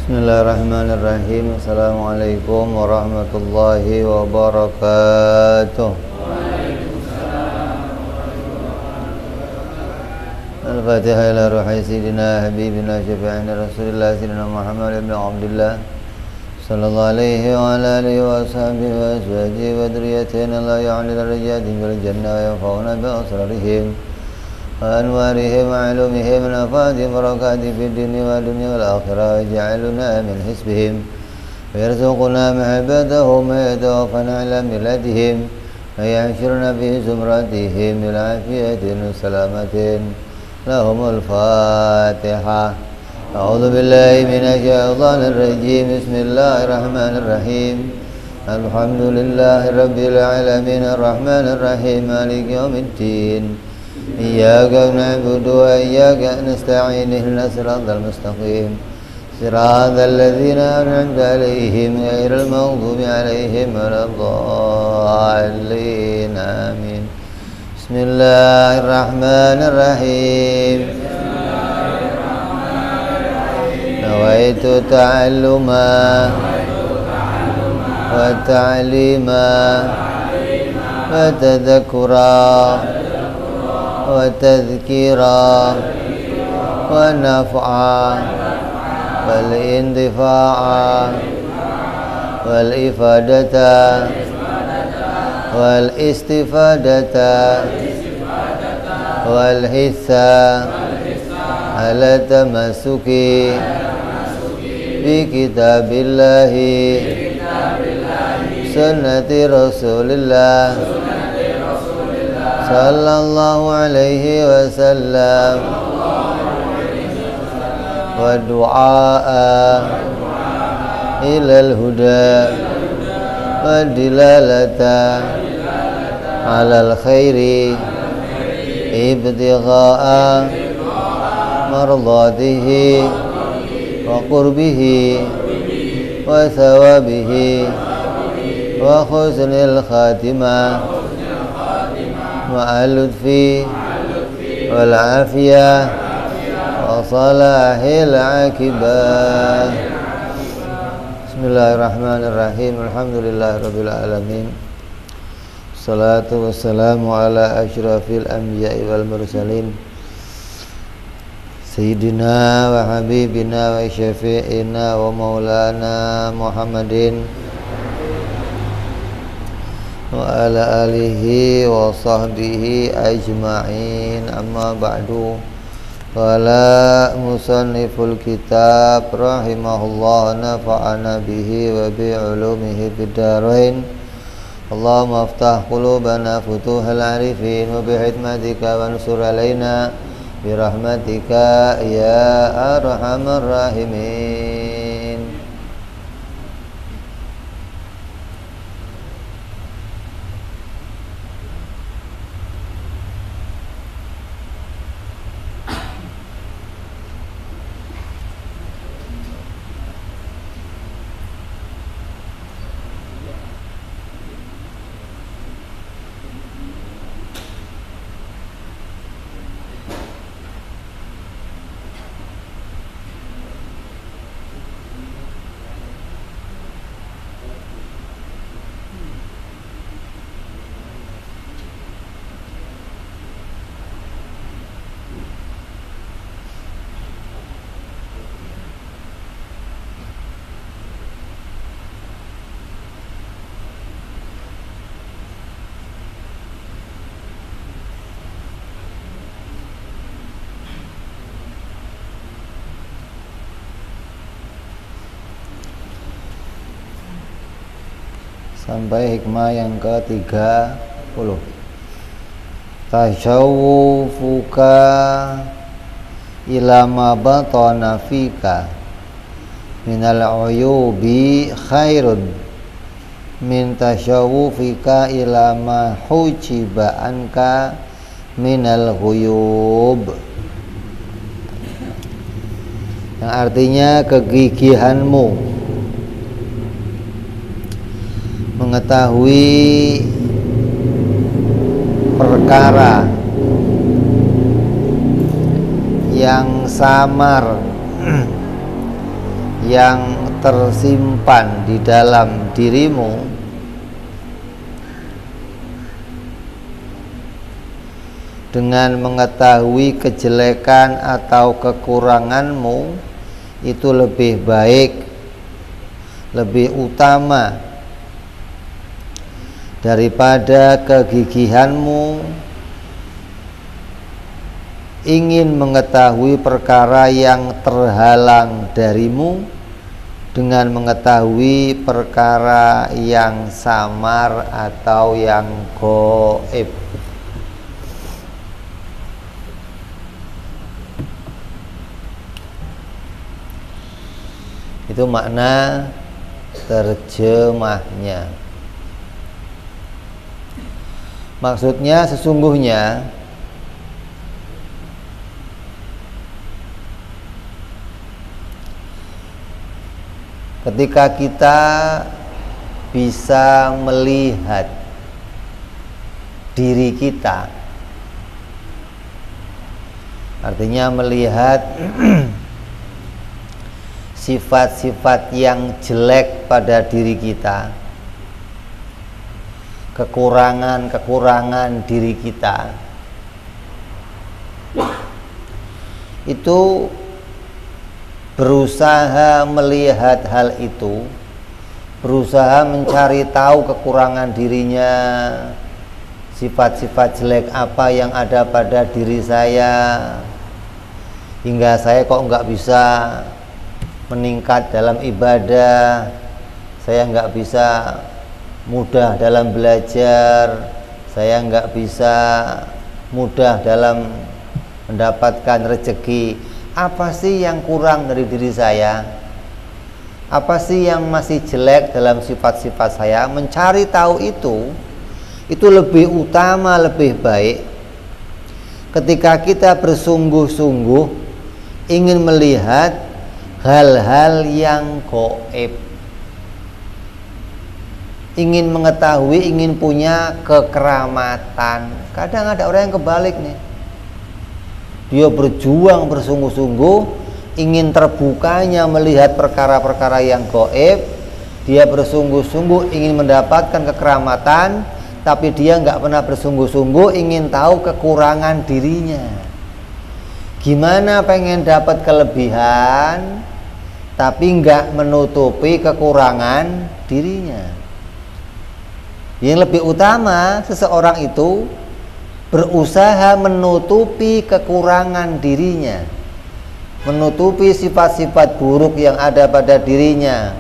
Bismillahirrahmanirrahim. Assalamualaikum warahmatullahi wabarakatuh. Al-Fatihah ila ruhi Sayyidina Habibina Syafi'ina Rasulillah Sayyidina Muhammad ibn Abdullah sallallahu alaihi wa ala alihi wa sahbihi wa azwajihi wa dhurriyyatina la ya'lil rijadihim bil jannah wa yanfa'una bi asrarihim وأنوارهم وعلومهم ونفاتهم بركاتهم في الدنيا والدنيا والآخرة ويجعلنا من حسبهم ويرزقنا محبتهم ويتوفنا على ملتهم ويحشرنا في زمرتهم بالعافية والسلامة لهم الفاتحة. أعوذ بالله من الشيطان الرجيم. بسم الله الرحمن الرحيم. الحمد لله رب العالمين الرحمن الرحيم مالك يوم الدين. إياك نعبد وإياك نستعين اهدنا الصراط المستقيم صراط الذين أنعمت عليهم غير المغضوب عليهم ولا الضالين آمين. بسم الله الرحمن الرحيم. نويت تعلما وتعليما وتذكرا وتذكيرا ونفعا والانتفاعا والإفادة والاستفادة والحثا على التمسك بكتاب الله سنة رسول الله صلى الله عليه وسلم ودعاء إلى الهدى والدلالة على الخير ابتغاء مرضاته وقربه وثوابه وحسن الخاتمة مع اللطف والعافية وصلاح العاقبة. Bismillahirrahmanirrahim. Alhamdulillahirabbil alamin. Wassalatu wassalamu ala asyrafil anbiya'i wal mursalin Sayyidina wa habibina wa syafi'ina wa maulana Muhammadin wa ala alihi wa sahbihi ajma'in. Amma ba'du. Qala musanniful kitab rahimahullah nafa'ana bihi wa bi'ulumihi bid-darain. Allahumma aftah qulubana futuhal arifin wa bihikmatika wansur alaina birahmatika ya arhamar rahimin. Sampai hikmah yang ke-30. Tasyawufuka ila ma batana fika minal uyubi khairun min tasyawufika ila ma hujiba anka minal ghuyub. Yang artinya kegigihanmu mengetahui perkara yang samar yang tersimpan di dalam dirimu dengan mengetahui kejelekan atau kekuranganmu itu lebih baik, lebih utama daripada kegigihanmu ingin mengetahui perkara yang terhalang darimu dengan mengetahui perkara yang samar atau yang gaib. Itu makna terjemahnya. Maksudnya sesungguhnya ketika kita bisa melihat diri kita, artinya melihat sifat-sifat yang jelek pada diri kita, kekurangan-kekurangan diri kita, itu berusaha melihat hal itu, berusaha mencari tahu kekurangan dirinya, sifat-sifat jelek apa yang ada pada diri saya, hingga saya kok nggak bisa meningkat dalam ibadah, saya nggak bisa mudah dalam belajar, saya nggak bisa mudah dalam mendapatkan rezeki. Apa sih yang kurang dari diri saya? Apa sih yang masih jelek dalam sifat-sifat saya? Mencari tahu itu lebih utama, lebih baik ketika kita bersungguh-sungguh ingin melihat hal-hal yang gaib, ingin mengetahui, ingin punya kekeramatan. Kadang ada orang yang kebalik nih, dia berjuang bersungguh-sungguh ingin terbukanya melihat perkara-perkara yang gaib, dia bersungguh-sungguh ingin mendapatkan kekeramatan, tapi dia nggak pernah bersungguh-sungguh ingin tahu kekurangan dirinya. Gimana pengen dapat kelebihan tapi nggak menutupi kekurangan dirinya? Yang lebih utama seseorang itu berusaha menutupi kekurangan dirinya, menutupi sifat-sifat buruk yang ada pada dirinya,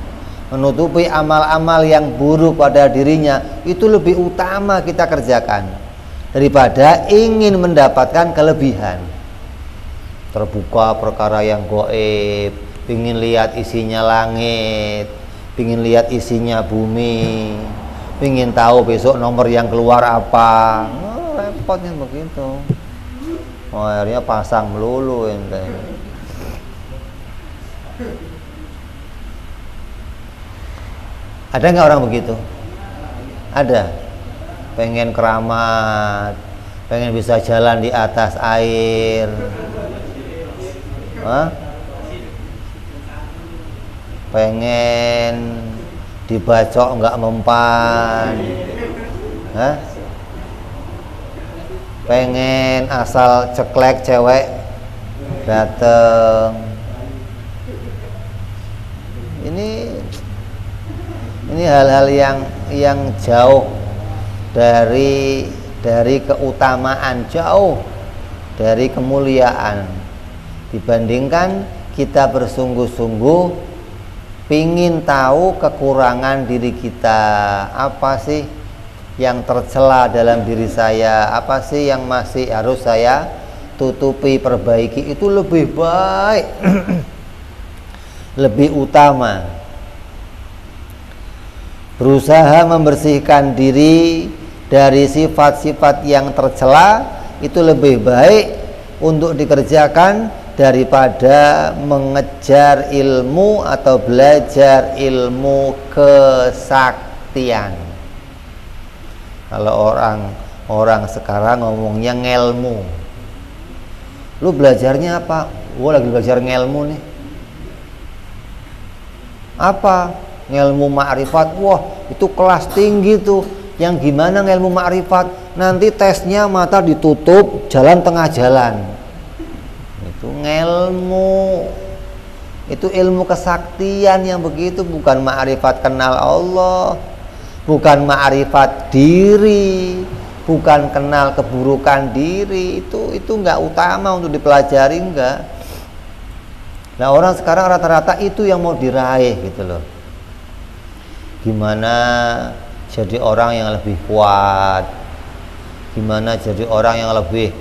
menutupi amal-amal yang buruk pada dirinya. Itu lebih utama kita kerjakan daripada ingin mendapatkan kelebihan. Terbuka perkara yang gaib, ingin lihat isinya langit, ingin lihat isinya bumi, ingin tahu besok nomor yang keluar apa. Repotnya begitu. Akhirnya pasang melulu ente. Ada nggak orang begitu? Ada. Pengen keramat, pengen bisa jalan di atas air. Hah? Pengen dibacok nggak mempan. Hah? Pengen asal ceklek cewek dateng. Ini hal-hal yang jauh dari keutamaan, jauh dari kemuliaan. Dibandingkan kita bersungguh-sungguh pingin tahu kekurangan diri kita, apa sih yang tercela dalam diri saya, apa sih yang masih harus saya tutupi, perbaiki. Itu lebih baik lebih utama. Berusaha membersihkan diri dari sifat-sifat yang tercela itu lebih baik untuk dikerjakan daripada mengejar ilmu atau belajar ilmu kesaktian. Kalau orang sekarang ngomongnya ngelmu. Lu belajarnya apa? Gua lagi belajar ngelmu nih. Apa? Ilmu ma'rifat. Wah, itu kelas tinggi tuh. Yang gimana ilmu ma'rifat? Nanti tesnya mata ditutup, jalan tengah jalan. Itu ilmu. Itu ilmu kesaktian yang begitu, bukan ma'rifat kenal Allah, bukan ma'rifat diri, bukan kenal keburukan diri. Itu enggak utama untuk dipelajari, enggak. Nah, orang sekarang rata-rata itu yang mau diraih gitu loh. Gimana jadi orang yang lebih kuat, gimana jadi orang yang lebih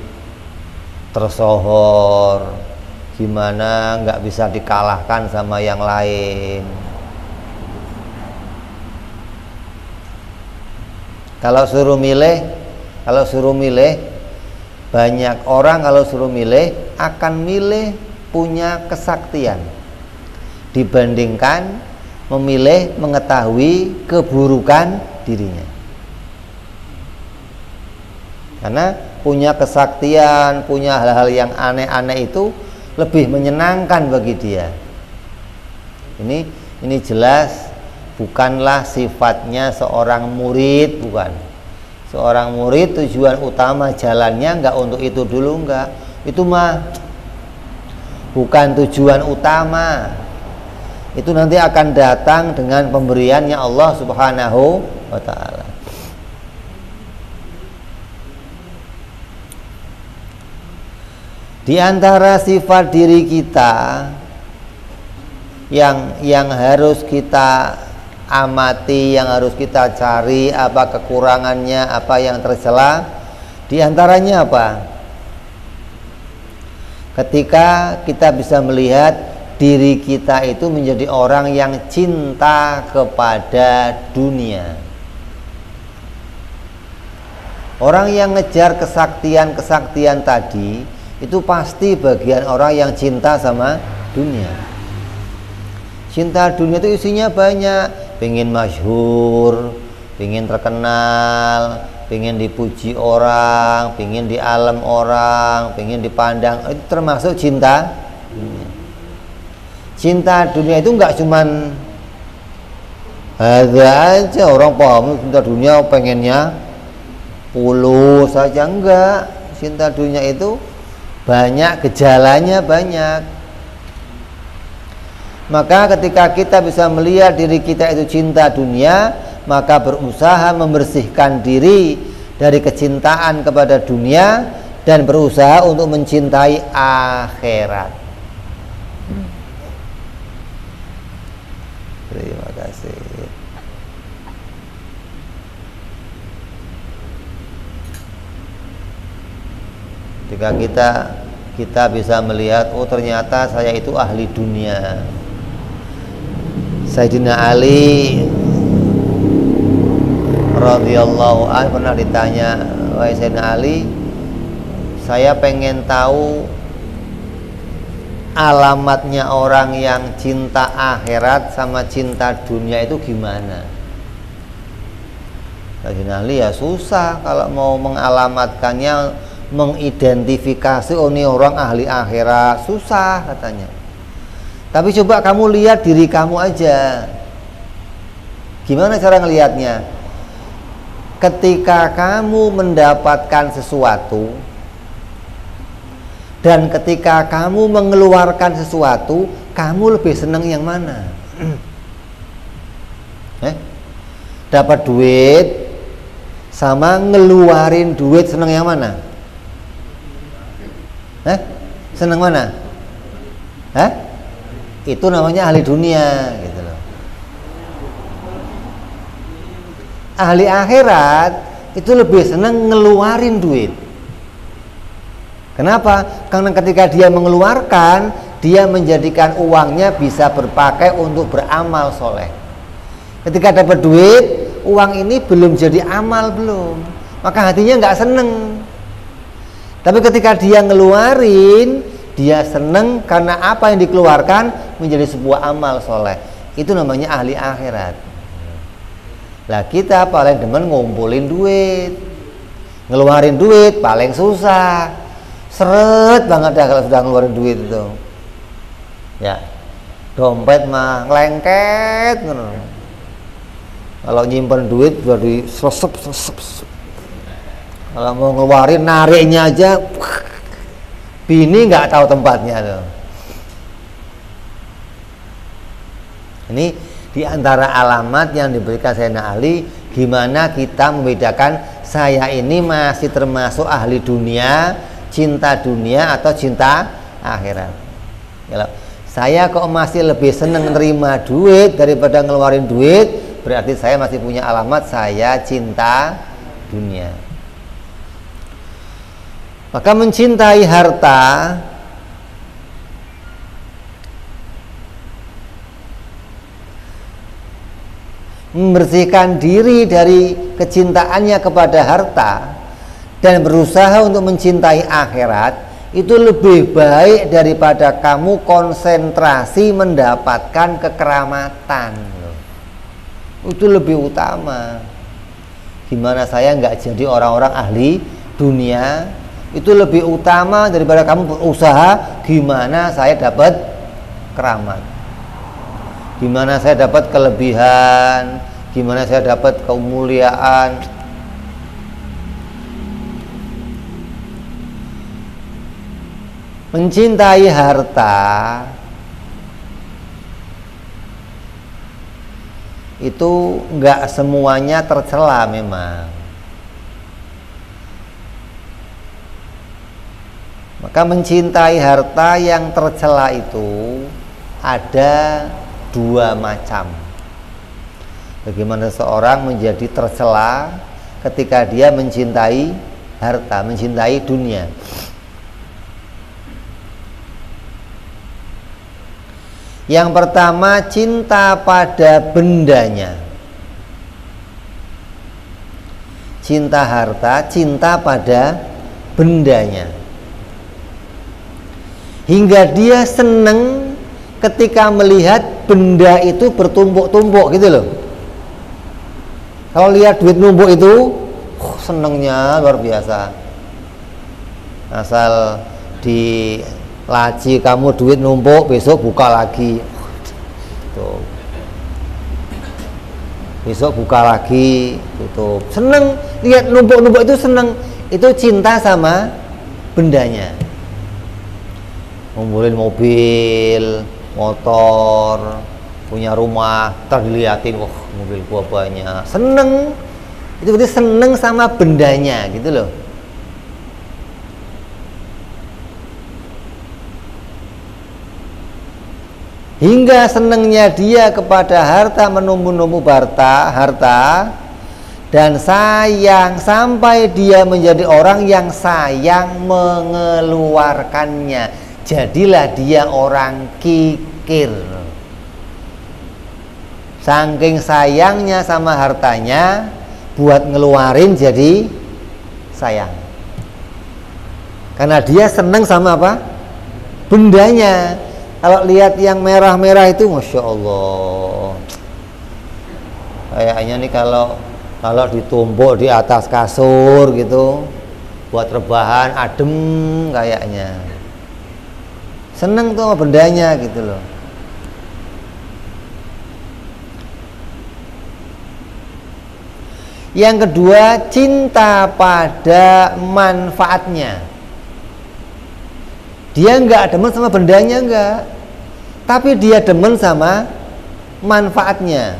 tersohor, gimana nggak bisa dikalahkan sama yang lain. Kalau suruh milih, banyak orang kalau suruh milih akan milih punya kesaktian dibandingkan memilih mengetahui keburukan dirinya. Karena punya kesaktian, punya hal-hal yang aneh-aneh itu lebih menyenangkan bagi dia. Ini jelas bukanlah sifatnya seorang murid, bukan. Seorang murid tujuan utama jalannya enggak untuk itu dulu, enggak. Itu mah bukan tujuan utama. Itu nanti akan datang dengan pemberiannya Allah Subhanahu wa ta'ala. Di antara sifat diri kita yang harus kita amati, yang harus kita cari apa kekurangannya, apa yang tercela, di antaranya apa? Ketika kita bisa melihat diri kita itu menjadi orang yang cinta kepada dunia. Orang yang ngejar kesaktian tadi itu pasti bagian orang yang cinta sama dunia. Cinta dunia itu isinya banyak, pengen masyhur, pengen terkenal, pengen dipuji orang, pengen di alam orang, pengen dipandang. Itu termasuk cinta dunia. Cinta dunia itu enggak cuman ada aja orang paham cinta dunia pengennya puluh saja, enggak. Cinta dunia itu banyak gejalanya, banyak. Maka ketika kita bisa melihat diri kita itu cinta dunia, maka berusaha membersihkan diri dari kecintaan kepada dunia dan berusaha untuk mencintai akhirat. Terima kasih. Ketika kita bisa melihat, oh ternyata saya itu ahli dunia. Sayyidina Ali radhiyallahu anhu pernah ditanya, wahai Sayyidina Ali, saya pengen tahu alamatnya orang yang cinta akhirat sama cinta dunia itu gimana? Sayyidina Ali, ya susah kalau mau mengalamatkannya, mengidentifikasi oh ini orang ahli akhirat, susah katanya. Tapi coba kamu lihat diri kamu aja. Gimana cara ngelihatnya? Ketika kamu mendapatkan sesuatu dan ketika kamu mengeluarkan sesuatu, kamu lebih senang yang mana? Dapat duit sama ngeluarin duit, senang yang mana? Senang mana? Itu namanya ahli dunia gitu loh. Ahli akhirat itu lebih senang ngeluarin duit. Kenapa? Karena ketika dia mengeluarkan, dia menjadikan uangnya bisa berpakai untuk beramal soleh. Ketika dapat duit, uang ini belum jadi amal, belum, maka hatinya nggak seneng. Tapi ketika dia ngeluarin, dia seneng karena apa yang dikeluarkan menjadi sebuah amal soleh. Itu namanya ahli akhirat. Lah kita paling demen ngumpulin duit, ngeluarin duit paling susah. Seret banget dah kalau sudah ngeluarin duit itu. Ya. Dompet mah ngelengket ngono. Kalau nyimpen duit baru sesep. Kalau mau ngeluarin nariknya aja, bini nggak tahu tempatnya tuh. Ini diantara alamat yang diberikan Sayyidina Ali, gimana kita membedakan saya ini masih termasuk ahli dunia, cinta dunia atau cinta akhirat. Kalau saya kok masih lebih seneng nerima duit daripada ngeluarin duit, berarti saya masih punya alamat saya cinta dunia. Maka mencintai harta membersihkan diri dari kecintaannya kepada harta dan berusaha untuk mencintai akhirat itu lebih baik daripada kamu konsentrasi mendapatkan kekeramatan. Itu lebih utama. Gimana saya nggak jadi orang-orang ahli dunia, itu lebih utama daripada kamu berusaha gimana saya dapat keramat, gimana saya dapat kelebihan, gimana saya dapat kemuliaan. Mencintai harta itu enggak semuanya tercela memang. Maka mencintai harta yang tercela itu ada dua macam. Bagaimana seorang menjadi tercela ketika dia mencintai harta, mencintai dunia. Yang pertama, cinta pada bendanya. Cinta harta, cinta pada bendanya. Hingga dia seneng ketika melihat benda itu bertumpuk-tumpuk gitu loh. Kalau lihat duit numpuk itu, senengnya luar biasa. Asal di laci kamu duit numpuk, besok buka lagi. Tuh. Besok buka lagi, tutup. Seneng lihat numpuk-numpuk itu, seneng. Itu cinta sama bendanya. Ngumpulin mobil, motor, punya rumah, ntar diliatin, wah mobil gua banyak. Seneng. Itu berarti seneng sama bendanya gitu loh. Hingga senengnya dia kepada harta, menumbuh-numbuh harta, dan sayang sampai dia menjadi orang yang sayang mengeluarkannya. Jadilah dia orang kikir. Saking sayangnya sama hartanya, buat ngeluarin jadi sayang. Karena dia seneng sama apa? Bendanya. Kalau lihat yang merah-merah itu, masya Allah, kayaknya nih kalau ditumpuk di atas kasur gitu, buat rebahan adem kayaknya. Seneng tuh sama bendanya gitu loh. Yang kedua, cinta pada manfaatnya. Dia enggak demen sama bendanya, enggak, tapi dia demen sama manfaatnya.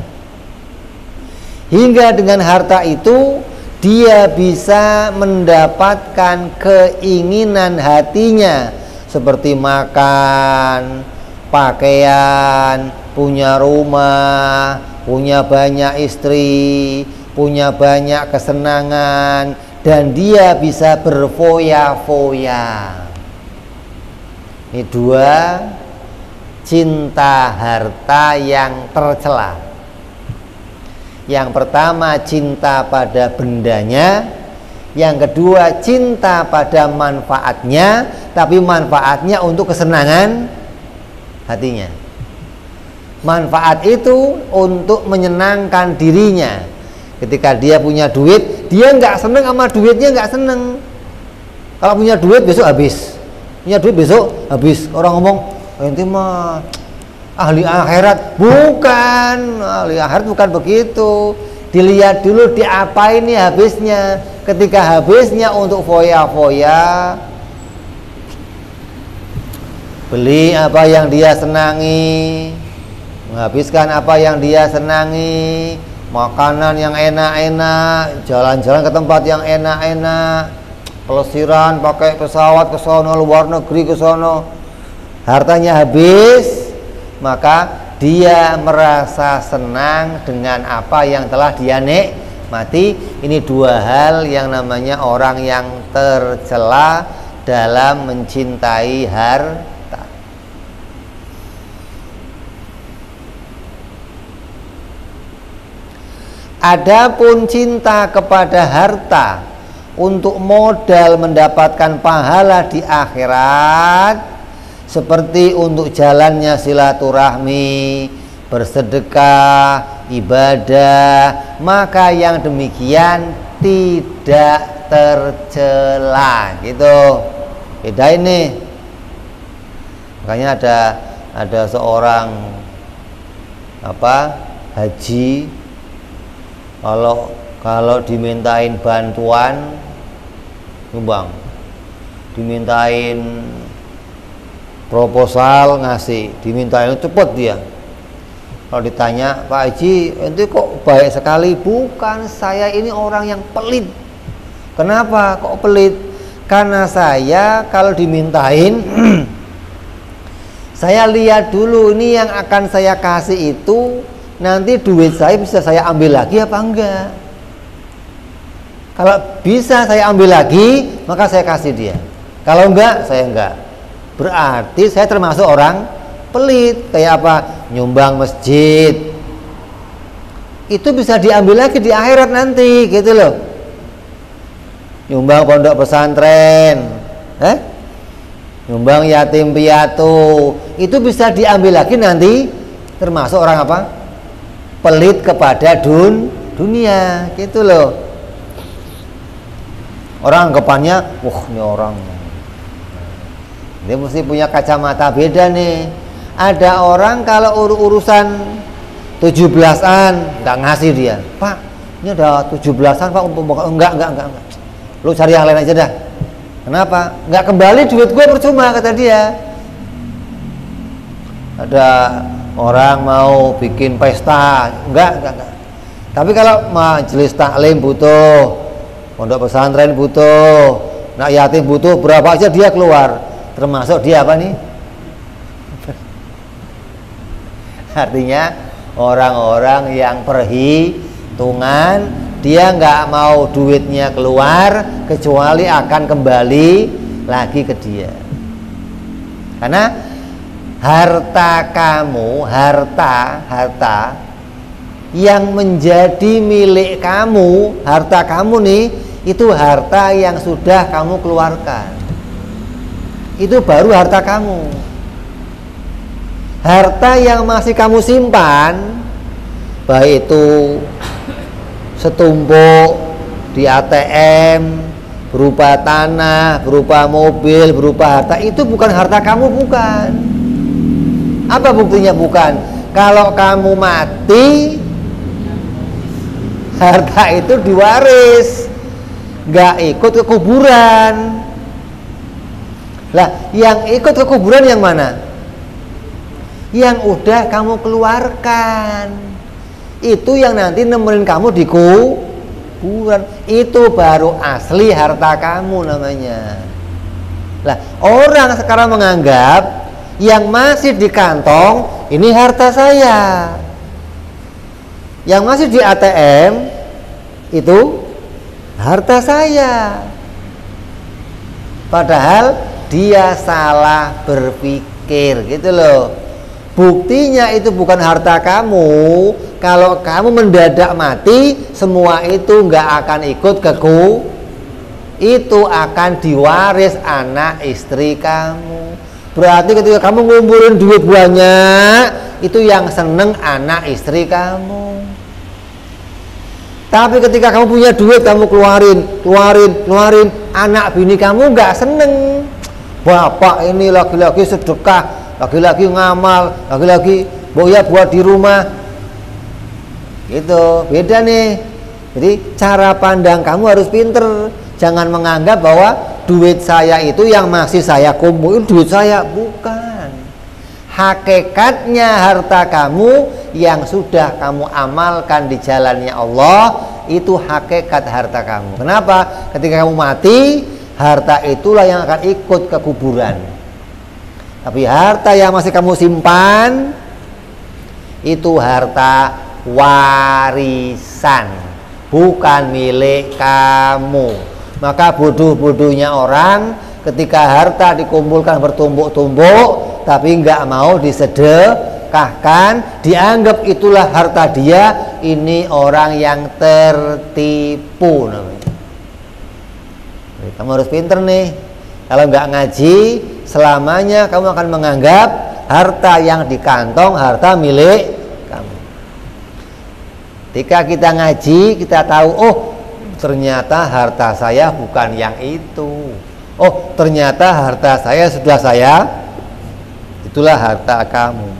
Hingga dengan harta itu dia bisa mendapatkan keinginan hatinya, seperti makan, pakaian, punya rumah, punya banyak istri, punya banyak kesenangan, dan dia bisa berfoya-foya. Ini dua cinta harta yang tercela. Yang pertama cinta pada bendanya, yang kedua cinta pada manfaatnya, tapi manfaatnya untuk kesenangan hatinya. Manfaat itu untuk menyenangkan dirinya. Ketika dia punya duit, dia nggak seneng sama duitnya, nggak seneng. Kalau punya duit besok habis. Punya duit besok habis. Orang ngomong, ente mah ahli akhirat. Bukan, ahli akhirat bukan begitu. Dilihat dulu diapain nih habisnya. Ketika habisnya untuk foya-foya, beli apa yang dia senangi, menghabiskan apa yang dia senangi, makanan yang enak-enak, jalan-jalan ke tempat yang enak-enak, pelesiran pakai pesawat ke sono, luar negeri ke sono, hartanya habis, maka dia merasa senang dengan apa yang telah dia nikmati. Ini dua hal yang namanya orang yang tercela dalam mencintai harta. Adapun cinta kepada harta untuk modal mendapatkan pahala di akhirat, seperti untuk jalannya silaturahmi, bersedekah, ibadah, maka yang demikian tidak tercela. Gitu. Beda ini. Makanya ada seorang haji, kalau dimintain bantuan nyumbang, dimintain proposal ngasih, dimintain cepet dia. Kalau ditanya, Pak Haji, ente kok baik sekali? Bukan, saya ini orang yang pelit. Kenapa kok pelit? Karena saya kalau dimintain saya lihat dulu ini yang akan saya kasih itu nanti duit saya bisa saya ambil lagi apa enggak. Kalau bisa saya ambil lagi, maka saya kasih dia. Kalau enggak, saya enggak. Berarti saya termasuk orang pelit. Kayak apa? Nyumbang masjid, itu bisa diambil lagi di akhirat nanti, gitu loh. Nyumbang pondok pesantren, nyumbang yatim piatu, itu bisa diambil lagi nanti, termasuk orang apa? Pelit kepada dunia, gitu loh. Orang anggapannya, wah ini orang, dia mesti punya kacamata beda nih. Ada orang kalau urusan 17-an nggak ngasih dia, Pak, ini ada 17-an Pak, enggak. Lu cari yang lain aja dah. Kenapa? Nggak kembali duit gue percuma, kata dia. Ada orang mau bikin pesta, enggak. Tapi kalau majelis taklim butuh, pondok pesantren butuh, nak yatim butuh, berapa aja dia keluar. Termasuk dia apa nih? Artinya orang-orang yang perhitungan, dia nggak mau duitnya keluar kecuali akan kembali lagi ke dia. Karena harta kamu, harta yang menjadi milik kamu, harta kamu nih, itu harta yang sudah kamu keluarkan. Itu baru harta kamu. Harta yang masih kamu simpan, baik itu setumpuk di ATM, berupa tanah, berupa mobil, berupa harta, itu bukan harta kamu, bukan. Apa buktinya bukan? Kalau kamu mati, harta itu diwaris, nggak ikut ke kuburan. Lah, yang ikut ke kuburan yang mana? Yang udah kamu keluarkan, itu yang nanti nemenin kamu di kuburan. Itu baru asli harta kamu namanya. Lah, orang sekarang menganggap yang masih di kantong ini harta saya, yang masih di ATM itu harta saya. Padahal dia salah berpikir, gitu loh. Buktinya itu bukan harta kamu. Kalau kamu mendadak mati, semua itu nggak akan ikut ke itu akan diwaris anak istri kamu. Berarti ketika kamu ngumpulin duit banyak, itu yang seneng anak istri kamu. Tapi ketika kamu punya duit, kamu keluarin, anak bini kamu nggak seneng. Bapak ini lagi-lagi sedekah lagi-lagi ngamal, lagi-lagi boya buat di rumah. Gitu, beda nih. Jadi cara pandang kamu harus pinter. Jangan menganggap bahwa duit saya itu yang masih saya kumpulin duit saya, bukan. Hakikatnya harta kamu yang sudah kamu amalkan di jalannya Allah, itu hakikat harta kamu. Kenapa? Ketika kamu mati, harta itulah yang akan ikut ke kuburan. Tapi harta yang masih kamu simpan, itu harta warisan, bukan milik kamu. Maka bodoh-bodohnya orang ketika harta dikumpulkan bertumbuk-tumbuk tapi nggak mau disedekahkan, dianggap itulah harta dia. Ini orang yang tertipu namanya. Jadi, kamu harus pinter nih. Kalau nggak ngaji, selamanya kamu akan menganggap harta yang di kantong harta milik kamu. Ketika kita ngaji, kita tahu, oh ternyata harta saya bukan yang itu. Oh ternyata harta saya sudah saya, itulah harta kamu.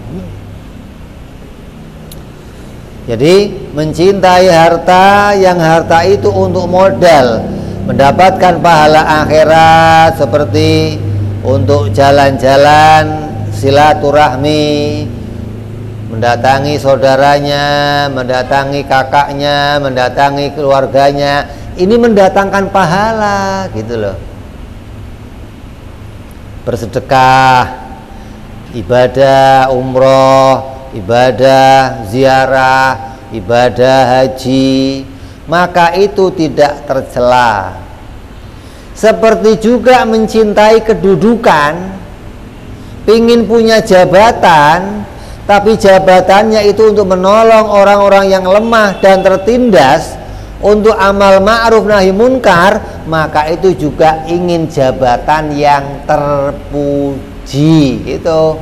Jadi mencintai harta, yang harta itu untuk modal mendapatkan pahala akhirat, seperti untuk jalan-jalan silaturahmi, mendatangi saudaranya, mendatangi kakaknya, mendatangi keluarganya. Ini mendatangkan pahala gitu loh. Bersedekah, ibadah umroh, ibadah ziarah, ibadah haji, maka itu tidak tercela. Seperti juga mencintai kedudukan, pingin punya jabatan, tapi jabatannya itu untuk menolong orang-orang yang lemah dan tertindas, untuk amal ma'ruf nahi munkar, maka itu juga ingin jabatan yang terpuji gitu.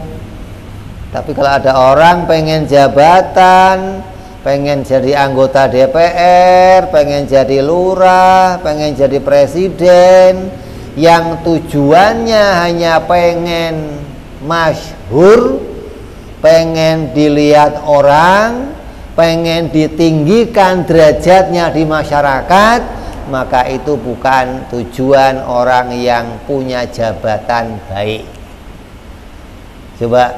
Tapi kalau ada orang pengen jabatan, pengen jadi anggota DPR, pengen jadi lurah, pengen jadi presiden, yang tujuannya hanya pengen masyhur, pengen dilihat orang, pengen ditinggikan derajatnya di masyarakat, maka itu bukan tujuan orang yang punya jabatan baik. Coba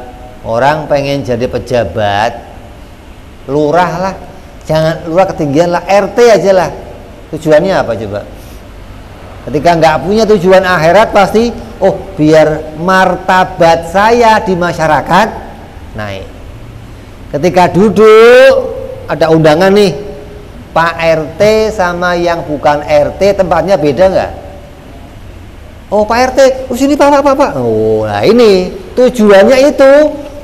orang pengen jadi pejabat, lurah lah, jangan lurah ketinggian lah, RT aja lah. Tujuannya apa coba? Ketika nggak punya tujuan akhirat, pasti oh biar martabat saya di masyarakat naik. Ketika duduk ada undangan nih, Pak RT sama yang bukan RT tempatnya beda nggak? Oh Pak RT, oh sini Pak. Oh nah ini tujuannya itu,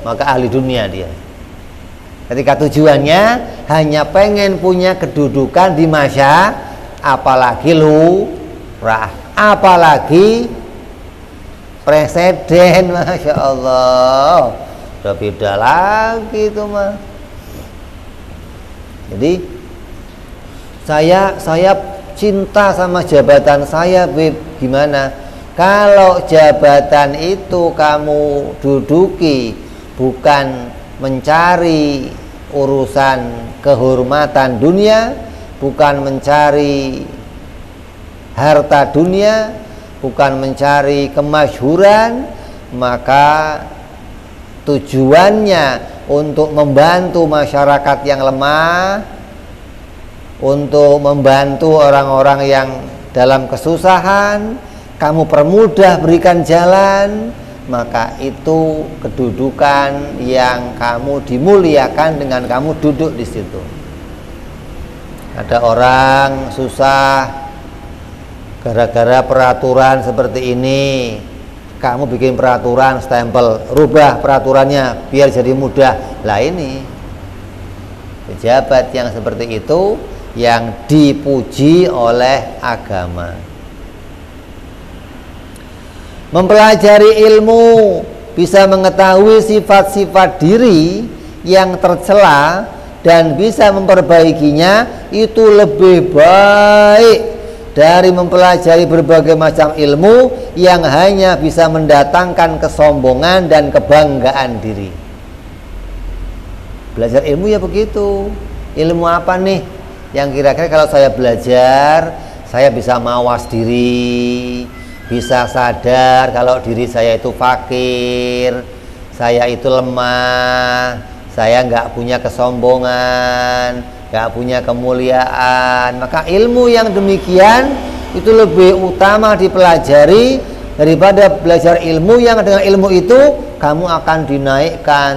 maka ahli dunia dia. Ketika tujuannya hanya pengen punya kedudukan di masyarakat, apalagi lurah, apalagi presiden, masya Allah, udah beda lagi itu mah. Jadi saya cinta sama jabatan saya, Beb. Gimana? Kalau jabatan itu kamu duduki bukan mencari urusan kehormatan dunia, bukan mencari harta dunia, bukan mencari kemasyhuran, maka tujuannya untuk membantu masyarakat yang lemah, untuk membantu orang-orang yang dalam kesusahan, kamu permudah berikan jalan, maka itu kedudukan yang kamu dimuliakan dengan kamu duduk di situ. Ada orang susah gara-gara peraturan seperti ini, kamu bikin peraturan stempel, rubah peraturannya biar jadi mudah. Lah ini pejabat yang seperti itu yang dipuji oleh agama. Mempelajari ilmu, bisa mengetahui sifat-sifat diri yang tercela dan bisa memperbaikinya, itu lebih baik dari mempelajari berbagai macam ilmu yang hanya bisa mendatangkan kesombongan dan kebanggaan diri. Belajar ilmu ya begitu. Ilmu apa nih yang kira-kira kalau saya belajar saya bisa mawas diri, bisa sadar kalau diri saya itu fakir, saya itu lemah, saya nggak punya kesombongan, nggak punya kemuliaan. Maka ilmu yang demikian itu lebih utama dipelajari daripada belajar ilmu yang dengan ilmu itu kamu akan dinaikkan,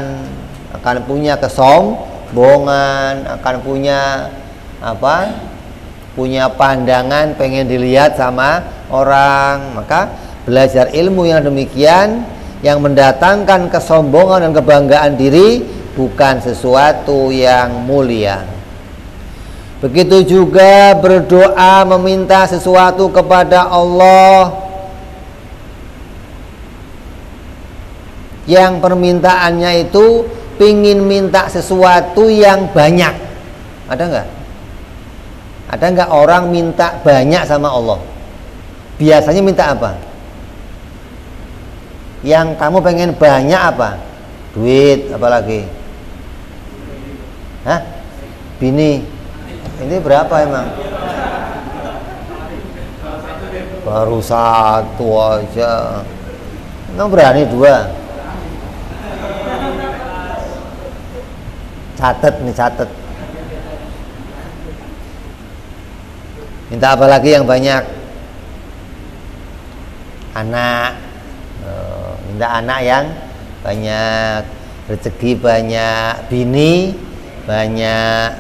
akan punya kesombongan, akan punya punya pandangan pengen dilihat sama orang. Maka belajar ilmu yang demikian yang mendatangkan kesombongan dan kebanggaan diri bukan sesuatu yang mulia. Begitu juga berdoa meminta sesuatu kepada Allah yang permintaannya itu pingin minta sesuatu yang banyak. Ada nggak? Ada nggak orang minta banyak sama Allah? Biasanya minta apa? Yang kamu pengen banyak apa? Duit, apalagi? Hah? Bini. Ini berapa emang? Baru satu aja. Emang berani dua? Catet nih, catet. Minta apa lagi yang banyak? Anak. Minta anak yang banyak, rezeki banyak, bini banyak,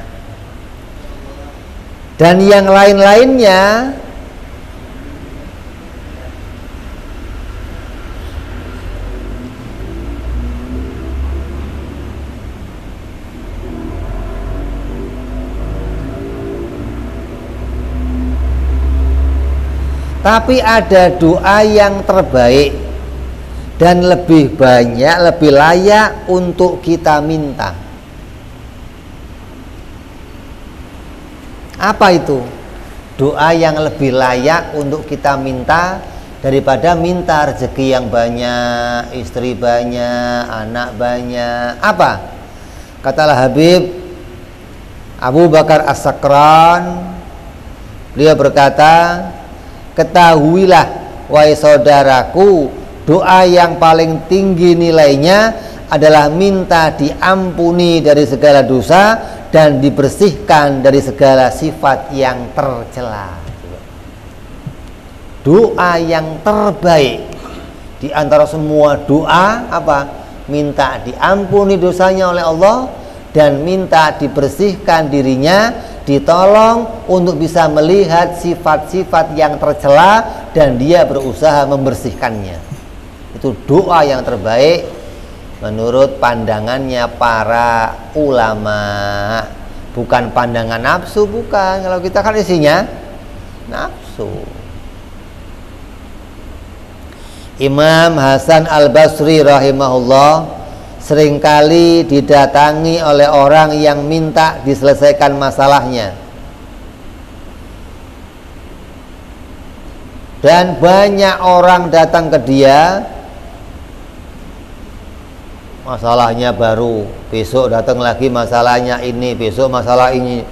dan yang lain-lainnya. Tapi ada doa yang terbaik dan lebih banyak, lebih layak untuk kita minta. Apa itu? Doa yang lebih layak untuk kita minta daripada minta rezeki yang banyak, istri banyak, anak banyak. Apa? Katalah Habib Abu Bakar As-Sakran, beliau berkata, ketahuilah wahai saudaraku, doa yang paling tinggi nilainya adalah minta diampuni dari segala dosa dan dibersihkan dari segala sifat yang tercela. Doa yang terbaik di antara semua doa apa? Minta diampuni dosanya oleh Allah dan minta dibersihkan dirinya, ditolong untuk bisa melihat sifat-sifat yang tercela dan dia berusaha membersihkannya. Itu doa yang terbaik menurut pandangannya para ulama. Bukan pandangan nafsu, bukan. Kalau kita kan isinya nafsu. Imam Hasan Al-Basri rahimahullah seringkali didatangi oleh orang yang minta diselesaikan masalahnya, dan banyak orang datang ke dia, masalahnya baru, besok datang lagi masalahnya ini, besok masalah ini.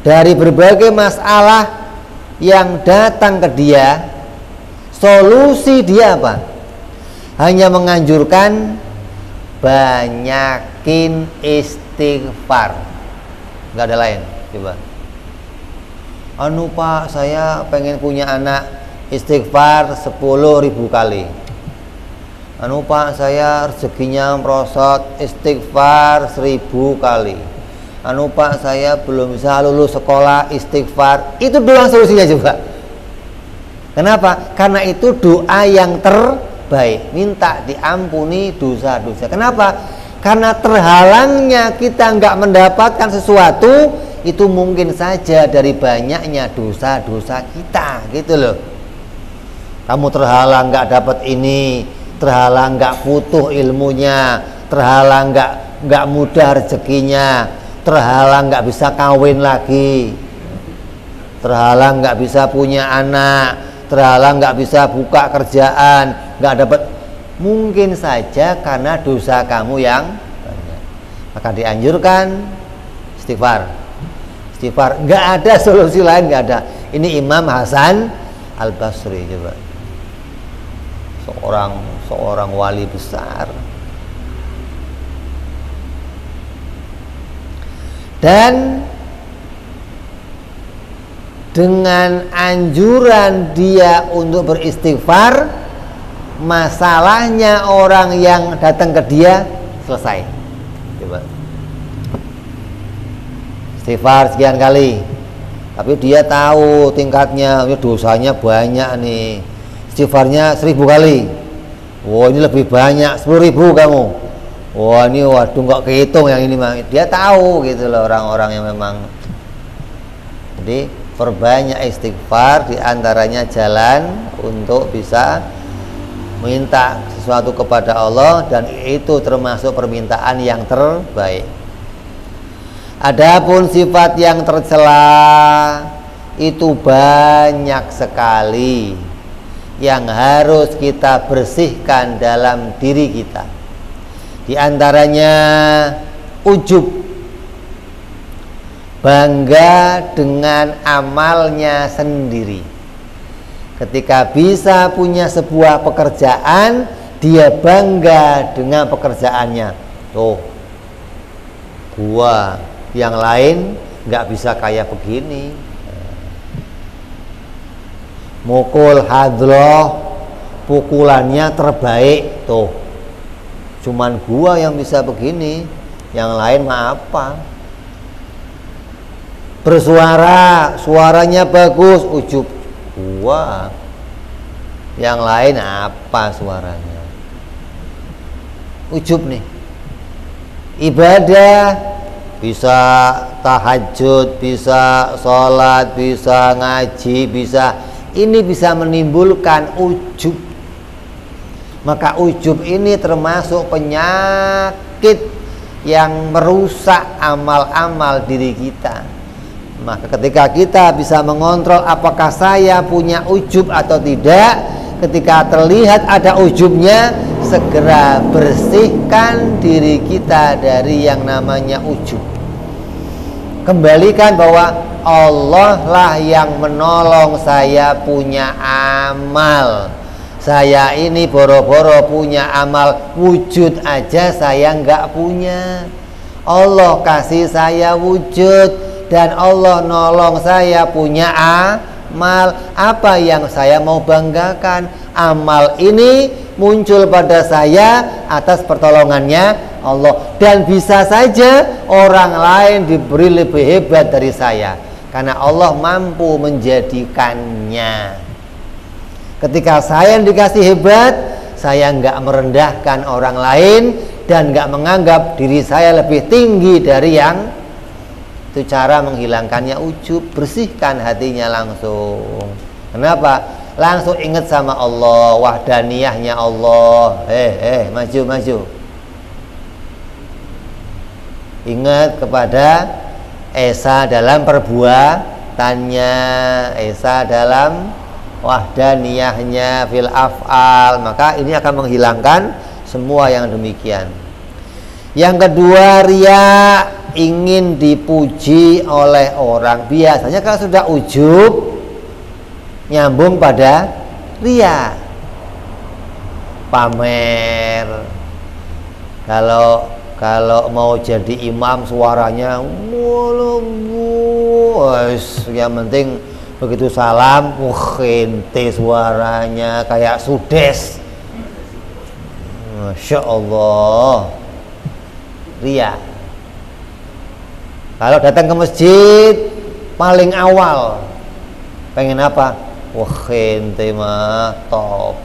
Dari berbagai masalah yang datang ke dia, solusi dia apa? Hanya menganjurkan banyakin istighfar, nggak ada lain. Coba, anu Pak, saya pengen punya anak, istighfar 10.000 kali. Anu Pak, saya rezekinya merosot, istighfar 1000 kali. Anu Pak, saya belum bisa lulus sekolah, istighfar. Itu doang solusinya coba. Kenapa? Karena itu doa yang terbaik, minta diampuni dosa-dosa. Kenapa? Karena terhalangnya kita nggak mendapatkan sesuatu itu mungkin saja dari banyaknya dosa-dosa kita, gitu loh. Kamu terhalang nggak dapat ini, terhalang nggak butuh ilmunya, terhalang nggak mudah rezekinya, terhalang nggak bisa kawin lagi. terhalang nggak bisa punya anak, terhalang nggak bisa buka kerjaan, nggak dapat, mungkin saja karena dosa kamu yang banyak. Maka dianjurkan istighfar. Istighfar, nggak ada solusi lain, nggak ada. Ini Imam Hasan Al-Basri, coba, seorang wali besar. Dan dengan anjuran dia untuk beristighfar, masalahnya orang yang datang ke dia selesai. Coba, istighfar sekian kali, tapi dia tahu tingkatnya, dosanya banyak nih, istighfarnya 1000 kali. Wah, ini lebih banyak, 10.000 kamu. Wah, ini waduh nggak kehitung yang ini. Dia tahu gitu loh, orang-orang yang memang. Jadi perbanyak istighfar, diantaranya jalan untuk bisa minta sesuatu kepada Allah, dan itu termasuk permintaan yang terbaik. Adapun sifat yang tercela itu banyak sekali yang harus kita bersihkan dalam diri kita. Di antaranya ujub, bangga dengan amalnya sendiri. Ketika bisa punya sebuah pekerjaan, dia bangga dengan pekerjaannya. Tuh, gua yang lain nggak bisa kayak begini. Mukul hadroh, pukulannya terbaik. Tuh, cuman gua yang bisa begini, yang lain mah apa? Bersuara, suaranya bagus, ujub, gua, yang lain apa suaranya? Ujub nih. Ibadah, bisa tahajud, bisa sholat, bisa ngaji, bisa, ini bisa menimbulkan ujub. Maka ujub ini termasuk penyakit yang merusak amal-amal diri kita. Maka ketika kita bisa mengontrol apakah saya punya ujub atau tidak, ketika terlihat ada ujubnya, segera bersihkan diri kita dari yang namanya ujub. Kembalikan bahwa Allah lah yang menolong saya punya amal. Saya ini boro-boro punya amal, wujud aja saya nggak punya. Allah kasih saya wujud, dan Allah nolong saya punya amal. Apa yang saya mau banggakan? Amal ini muncul pada saya atas pertolongannya Allah, dan bisa saja orang lain diberi lebih hebat dari saya, karena Allah mampu menjadikannya. Ketika saya yang dikasih hebat, saya nggak merendahkan orang lain dan nggak menganggap diri saya lebih tinggi dari yang. Itu cara menghilangkannya ujub. Bersihkan hatinya langsung. Kenapa? Langsung ingat sama Allah, wahdaniyahnya Allah. Maju. Ingat kepada esa dalam perbuatannya, esa dalam wahdaniyahnya fil af'al. Maka ini akan menghilangkan semua yang demikian. Yang kedua, riya, ingin dipuji oleh orang. Biasanya kalau sudah ujub, nyambung pada riya, pamer. Kalau mau jadi imam suaranya yang penting begitu salam, ente suaranya kayak sudes. Masya Allah, riya. Kalau datang ke masjid paling awal pengen apa? Ente mah top.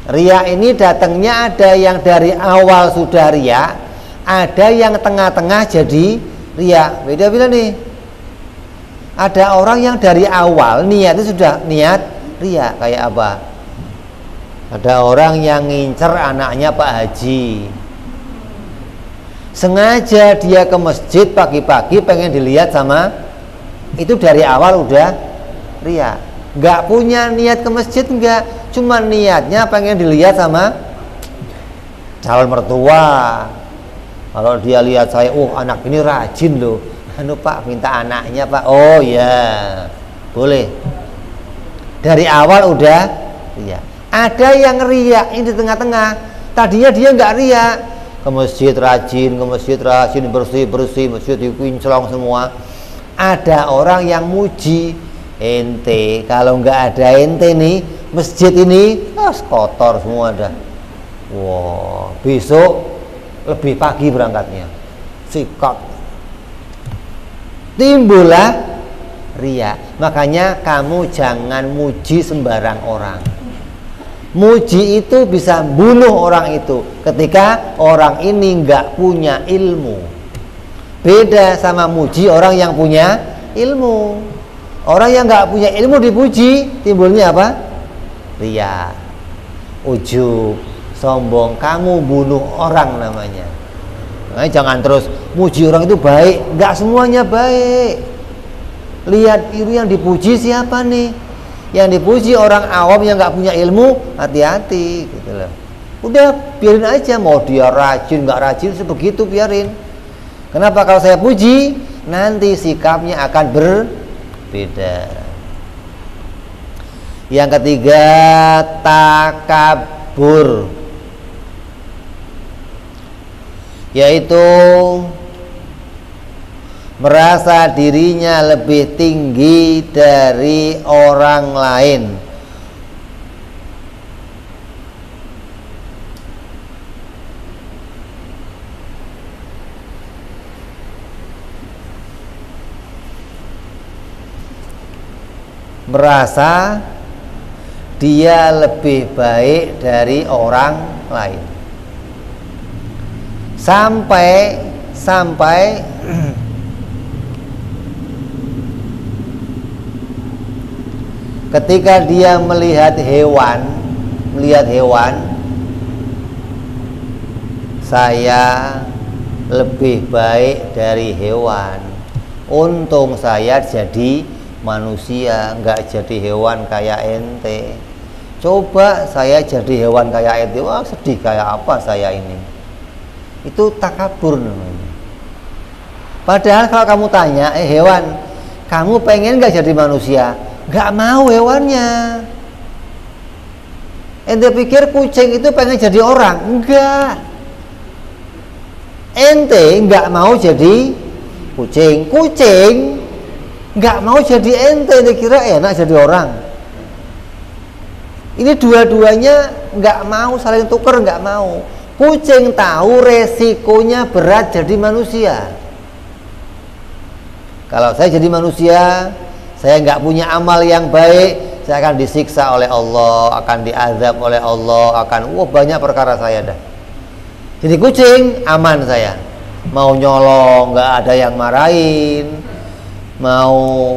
Riya ini datangnya ada yang dari awal sudah riya, ada yang tengah-tengah jadi riya. Beda-beda nih. Ada orang yang dari awal niatnya sudah niat riya, kayak apa? Ada orang yang ngincer anaknya Pak Haji, sengaja dia ke masjid pagi-pagi pengen dilihat sama itu dari awal udah riya. Nggak punya niat ke masjid, nggak, cuma niatnya pengen dilihat sama calon mertua. Kalau dia lihat saya, oh anak ini rajin loh, anu Pak, minta anaknya Pak. Oh ya, boleh. Dari awal udah riya. Ada yang riya ini di tengah-tengah. Tadinya dia nggak riya, ke masjid rajin, bersih, masjid dikinclong semua. Ada orang yang muji, ente kalau nggak ada ente nih, masjid ini kotor semua dah. Wah, besok lebih pagi berangkatnya, sikat. Timbullah riya. Makanya kamu jangan muji sembarang orang. Muji itu bisa bunuh orang itu ketika orang ini nggak punya ilmu. Beda sama muji orang yang punya ilmu. Orang yang nggak punya ilmu dipuji, timbulnya apa? Riya, ujub, sombong. Kamu bunuh orang namanya. Nah, jangan terus muji orang itu baik. Nggak semuanya baik. Lihat itu yang dipuji siapa nih? Yang dipuji orang awam yang nggak punya ilmu, hati-hati gitu loh. Udah biarin aja, mau dia rajin nggak rajin sebegitu biarin. Kenapa? Kalau saya puji, nanti sikapnya akan berbeda. Yang ketiga, takabur, yaitu merasa dirinya lebih tinggi dari orang lain. Merasa dia lebih baik dari orang lain. Sampai ketika dia melihat hewan, saya lebih baik dari hewan. Untung saya jadi manusia, nggak jadi hewan kayak ente. Coba saya jadi hewan kayak ente, wah sedih kayak apa saya ini. Itu takabur namanya. Padahal kalau kamu tanya, hewan, kamu pengen nggak jadi manusia? Nggak mau hewannya. Ente pikir kucing itu pengen jadi orang? Enggak. Ente nggak mau jadi kucing. Kucing nggak mau jadi ente, kira enak jadi orang. Ini dua-duanya nggak mau saling tuker, nggak mau. Kucing tahu resikonya berat jadi manusia. Kalau saya jadi manusia, saya nggak punya amal yang baik, saya akan disiksa oleh Allah, akan diazab oleh Allah, akan banyak perkara saya dah. Jadi kucing aman saya, mau nyolong nggak ada yang marahin, mau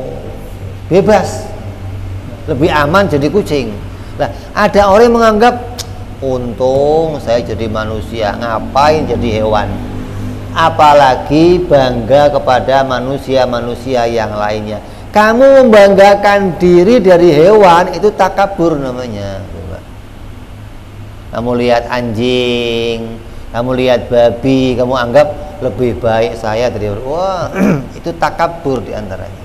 bebas, lebih aman jadi kucing. Nah, ada orang yang menganggap untung saya jadi manusia, ngapain jadi hewan. Apalagi bangga kepada manusia-manusia yang lainnya. Kamu membanggakan diri dari hewan, itu takabur namanya. Kamu lihat anjing, kamu lihat babi, kamu anggap lebih baik saya dari orang. Wah, itu takabur diantaranya.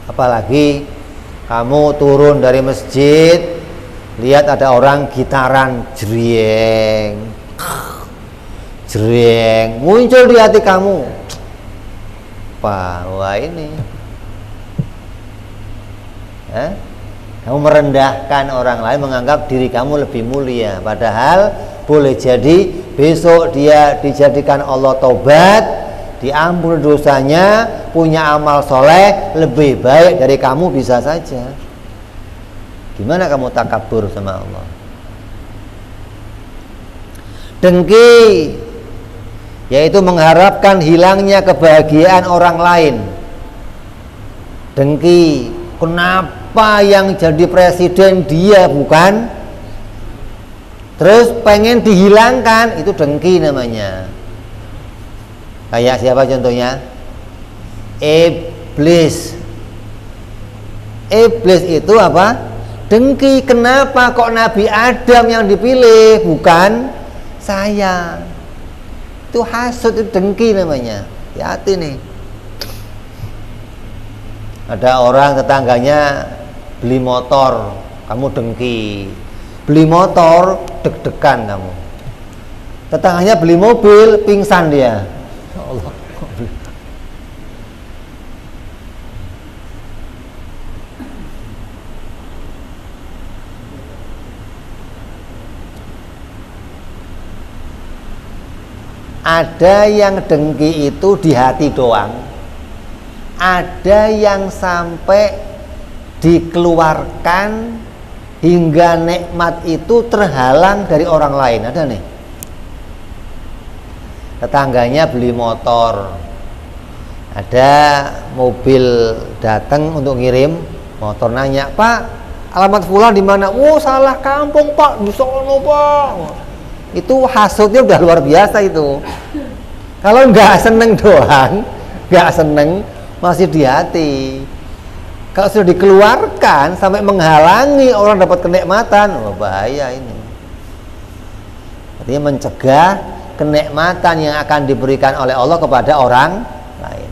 Apalagi kamu turun dari masjid, lihat ada orang gitaran, jreng, muncul di hati kamu. Wah ini, kamu merendahkan orang lain, menganggap diri kamu lebih mulia. Padahal boleh jadi besok dia dijadikan Allah taubat, diampuni dosanya, punya amal soleh lebih baik dari kamu, bisa saja. Gimana kamu takabur sama Allah? Dengki, yaitu mengharapkan hilangnya kebahagiaan orang lain. Dengki, kenapa yang jadi presiden dia bukan? Terus pengen dihilangkan, itu dengki namanya. Kayak siapa contohnya? Iblis. Iblis itu apa? Dengki. Kenapa kok Nabi Adam yang dipilih bukan saya? Itu hasud, itu dengki namanya. Hati-hati nih. Ada orang tetangganya beli motor, kamu dengki. Beli motor, deg-degan kamu. Tetangganya beli mobil, pingsan dia. Ya Allah. Ada yang dengki itu di hati doang. Ada yang sampai dikeluarkan hingga nikmat itu terhalang dari orang lain. Ada nih. Tetangganya beli motor. Ada mobil datang untuk ngirim motor, nanya, "Pak, alamat fulan di mana?" "Oh, salah kampung, Pak. Di sono, Pak." Itu hasutnya udah luar biasa itu. Kalau nggak seneng doang, nggak seneng, masih di hati. Kalau sudah dikeluarkan sampai menghalangi orang dapat kenikmatan, oh bahaya ini. Artinya mencegah kenikmatan yang akan diberikan oleh Allah kepada orang lain.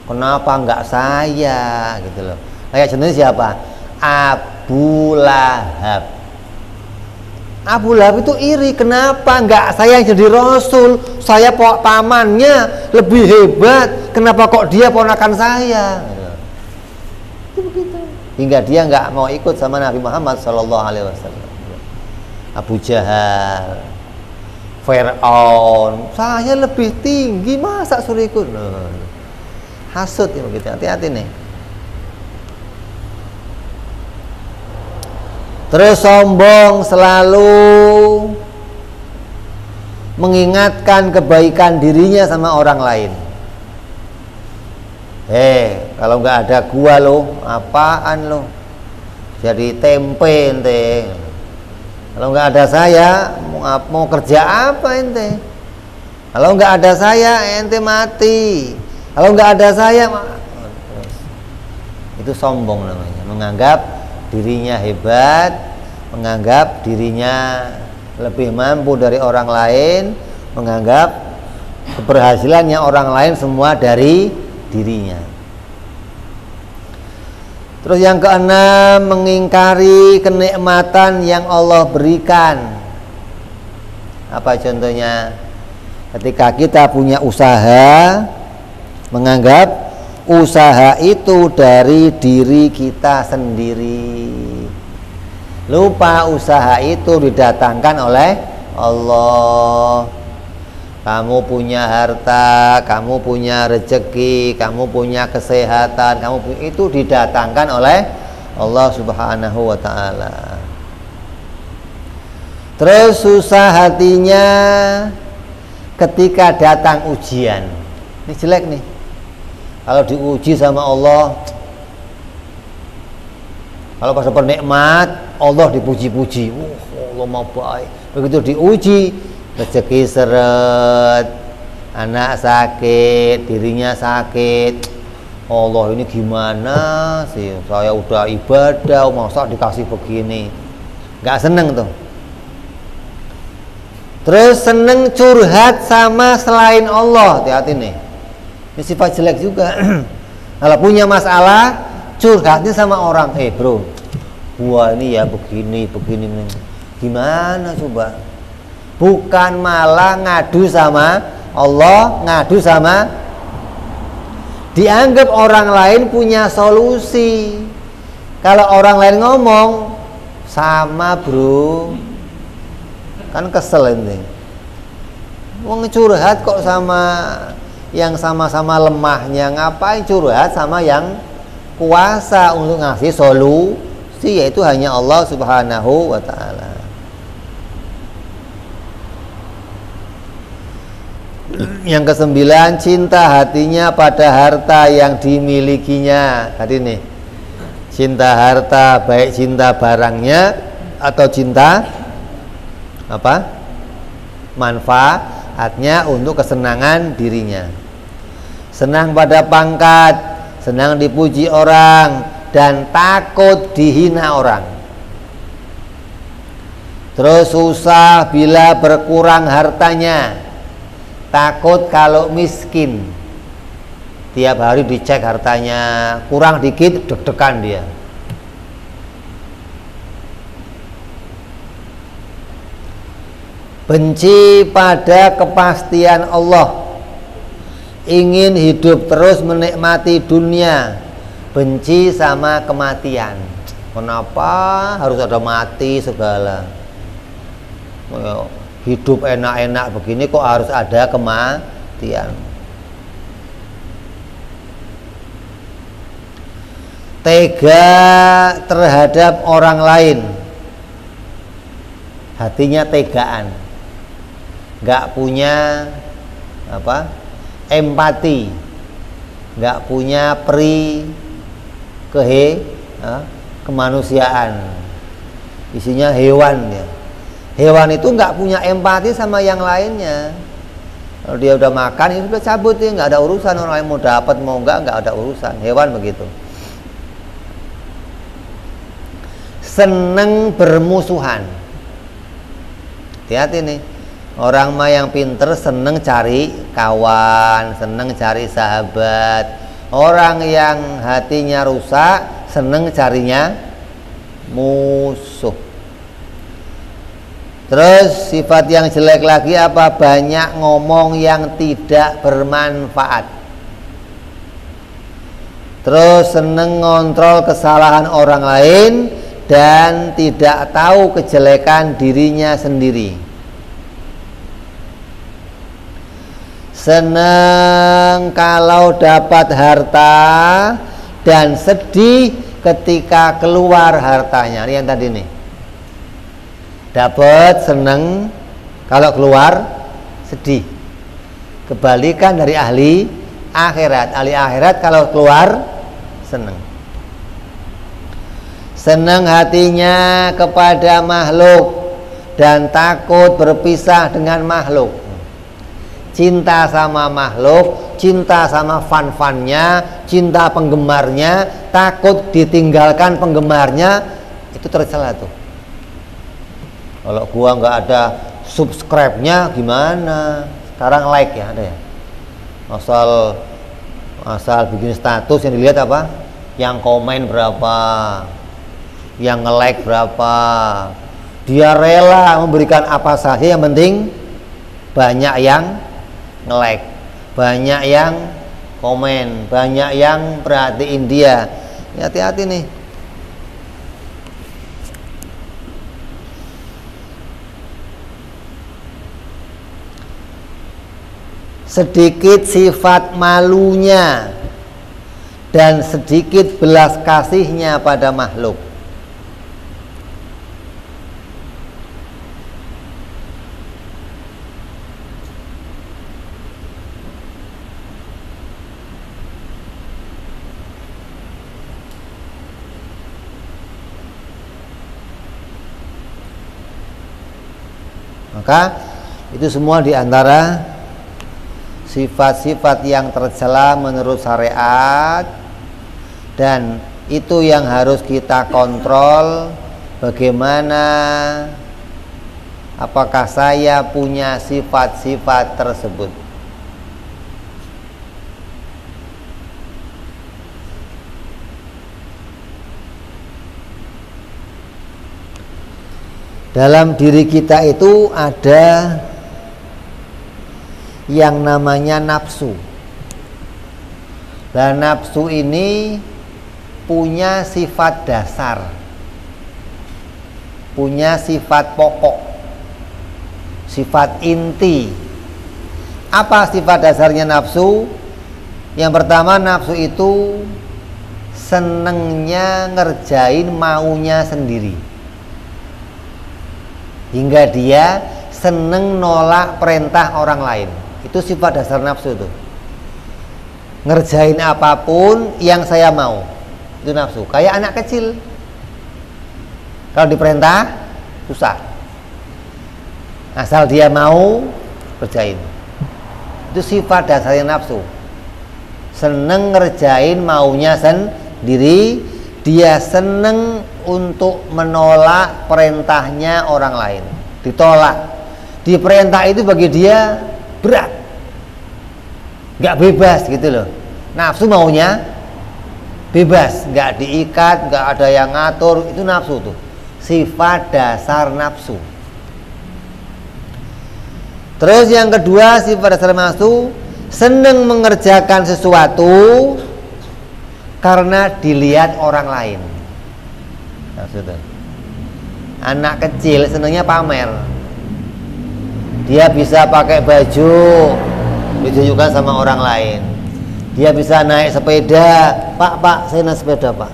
Kenapa nggak saya gitu loh? Kayak contohnya siapa? Abu Lahab. Abu Lahab itu iri, kenapa nggak saya yang jadi rasul? Saya pamannya lebih hebat, kenapa kok dia ponakan saya? Itu begitu. Hingga dia nggak mau ikut sama Nabi Muhammad SAW. Abu Jahal, Fir'aun, saya lebih tinggi, masa suruh ikut? Hasut ya begitu. Hati-hati nih. Terus sombong, selalu mengingatkan kebaikan dirinya sama orang lain. Kalau nggak ada gua lo, apaan lo? Jadi tempe ente. Kalau nggak ada saya, mau kerja apa ente? Kalau nggak ada saya, ente mati. Kalau nggak ada saya, itu sombong namanya. Menganggap dirinya hebat, menganggap dirinya lebih mampu dari orang lain, menganggap keberhasilannya orang lain semua dari dirinya. Terus yang keenam, mengingkari kenikmatan yang Allah berikan. Apa contohnya? Ketika kita punya usaha, menganggap usaha itu dari diri kita sendiri. Lupa usaha itu didatangkan oleh Allah. Kamu punya harta, kamu punya rezeki, kamu punya kesehatan, itu didatangkan oleh Allah Subhanahu wa ta'ala. Terus susah hatinya ketika datang ujian. Ini jelek nih. Kalau diuji sama Allah, kalau pas dapat nikmat, Allah dipuji-puji. Allah mau baik. Begitu diuji, rezeki seret, anak sakit, dirinya sakit. Allah ini gimana sih? Saya udah ibadah, masa dikasih begini? Gak seneng tuh. Terus seneng curhat sama selain Allah. Hati-hati nih. Ini sifat jelek juga. Kalau punya masalah, curhatnya sama orang. Bro, gua ini ya begini nih. Gimana coba? Bukan malah ngadu sama Allah, ngadu sama, dianggap orang lain punya solusi. Kalau orang lain ngomong, sama bro, kan kesel ini. Wong curhat kok sama yang sama-sama lemahnya, ngapain curhat sama yang kuasa untuk ngasih solusi, yaitu hanya Allah Subhanahu wa ta'ala. Yang kesembilan, cinta hatinya pada harta yang dimilikinya. Tadi nih, cinta harta, baik cinta barangnya atau cinta manfaatnya untuk kesenangan dirinya. senang pada pangkat, senang dipuji orang, dan takut dihina orang. Terus susah bila berkurang hartanya, takut kalau miskin, tiap hari dicek hartanya, kurang dikit deg-degan dia. Benci pada kepastian Allah, ingin hidup terus menikmati dunia, benci sama kematian. Kenapa harus ada mati segala? Hidup enak-enak begini kok harus ada kematian. Tega terhadap orang lain, hatinya tegaan, nggak punya empati, nggak punya kemanusiaan, isinya hewan ya. Hewan itu nggak punya empati sama yang lainnya. Kalau dia udah makan, itu udah cabut ya, nggak ada urusan orang lain mau dapat mau nggak ada urusan. Hewan begitu. Seneng bermusuhan. Hati-hati nih. Orang mah yang pinter seneng cari kawan, seneng cari sahabat. Orang yang hatinya rusak seneng carinya musuh. Terus sifat yang jelek lagi apa? Banyak ngomong yang tidak bermanfaat. Terus seneng ngontrol kesalahan orang lain dan tidak tahu kejelekan dirinya sendiri. Seneng kalau dapat harta dan sedih ketika keluar hartanya. Ini yang tadi nih. Dapat seneng, kalau keluar sedih. Kebalikan dari ahli akhirat. Ahli akhirat kalau keluar seneng. Seneng hatinya kepada makhluk dan takut berpisah dengan makhluk. Cinta sama makhluk, cinta sama fan-fannya, cinta penggemarnya, takut ditinggalkan penggemarnya, itu tercela tuh. Kalau gua nggak ada subscribe-nya gimana? Sekarang like ya ada ya. Asal bikin status yang dilihat apa? Yang komen berapa? Yang nge-like berapa? Dia rela memberikan apa saja yang penting banyak yang nge-like, banyak yang komen, banyak yang perhatiin dia. Hati-hati nih. Sedikit sifat malunya dan sedikit belas kasihnya pada makhluk. Maka itu semua diantara sifat-sifat yang tercela menurut syariat, dan itu yang harus kita kontrol. Bagaimana, apakah saya punya sifat-sifat tersebut? Dalam diri kita itu ada yang namanya nafsu. Dan nafsu ini punya sifat dasar, punya sifat pokok, sifat inti. Apa sifat dasarnya nafsu? Yang pertama, nafsu itu senengnya ngerjain maunya sendiri, hingga dia seneng nolak perintah orang lain. Itu sifat dasar nafsu tuh. Ngerjain apapun yang saya mau, itu nafsu. Kayak anak kecil, kalau diperintah susah, asal dia mau kerjain. Itu sifat dasarnya nafsu. seneng ngerjain maunya sendiri, dia seneng untuk menolak perintahnya orang lain, ditolak. Diperintah itu bagi dia berat, nggak bebas gitu loh. Nafsu maunya bebas, nggak diikat, nggak ada yang ngatur, itu nafsu tuh, sifat dasar nafsu. Terus yang kedua, sifat dasar nafsu seneng mengerjakan sesuatu karena dilihat orang lain. Maksudnya anak kecil senengnya pamer, dia bisa pakai baju ditunjukkan sama orang lain, dia bisa naik sepeda, pak saya naik sepeda pak,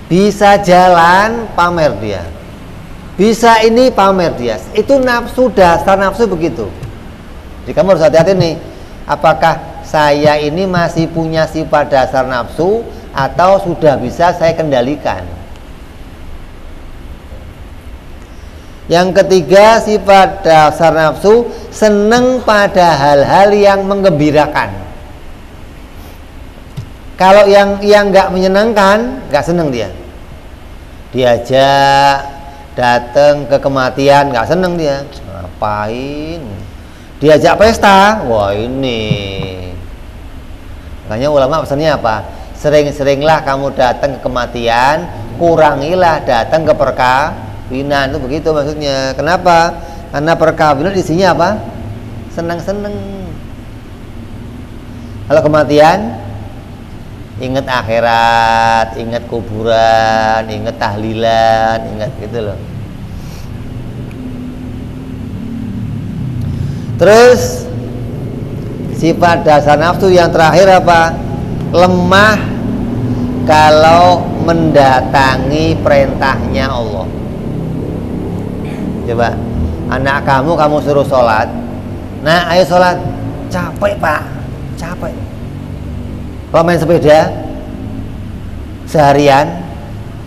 bisa jalan pamer dia, bisa ini pamer dia. Itu nafsu, dasar nafsu begitu. Jadi kamu harus hati-hati nih, apakah saya ini masih punya sifat dasar nafsu atau sudah bisa saya kendalikan. Yang ketiga, sifat dasar nafsu seneng pada hal-hal yang menggembirakan. Kalau yang nggak menyenangkan, nggak seneng dia. Diajak datang ke kematian, nggak seneng dia. Ngapain? Diajak pesta, wah ini. Makanya ulama pesannya apa? Sering-seringlah kamu datang ke kematian, kurangilah datang ke perkawinan. Itu begitu maksudnya. Kenapa? Karena perkawinan isinya apa? Senang-senang. Kalau kematian, ingat akhirat, ingat kuburan, ingat tahlilan, ingat gitu loh. Terus sifat dasar nafsu yang terakhir apa? Lemah kalau mendatangi perintahnya Allah. Coba anak kamu suruh sholat, nah ayo sholat, capek pak, capek. Kalau main sepeda seharian